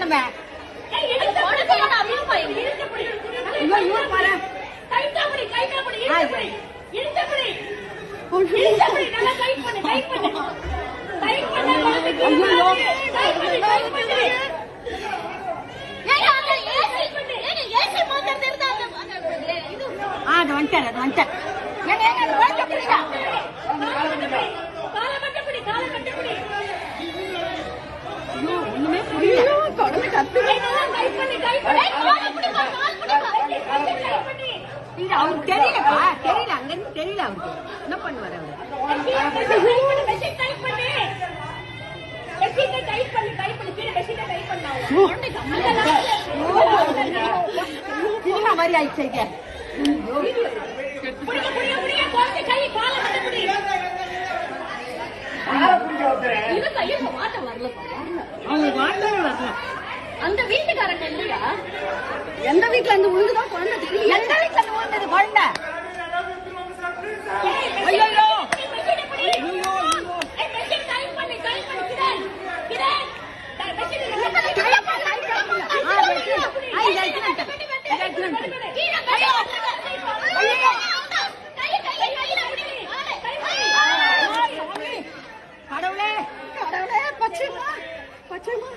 காணுமே. அது வந்துட்டேன் அது வந்துட்டேன். ஒண்ணுமே புரியல. அவருக்கு தெரியலப்பா, தெரியல அங்க இருந்து தெரியல. அவருக்கு என்ன பண்ணுவாரு அவரு? மாதிரி ஆயிடுச்சு. அந்த வீட்டுக்காரங்க இல்லையா? எந்த வீட்டுல இருந்து உழுதுதான் குழந்தை தெரியும். எந்த வீட்டுல இருந்து உழுந்தது குழந்தை? கடவுளே கடவுளே பச்சைமா பச்சைமா.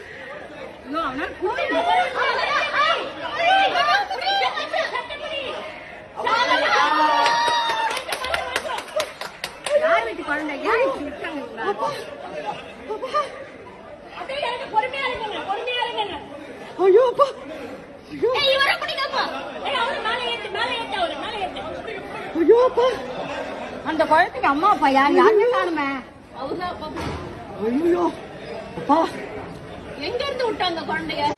யார் வீட்டு குழந்தை? ஏன் ஐயோ அப்பா ஐயோ அப்பா. அந்த குழந்தைக்கு அம்மா அப்பா யார்? யாருமே காணுமே. அவர்தான் ஐயோ அப்பா. எங்க இருந்து விட்டாங்க குழந்தைய?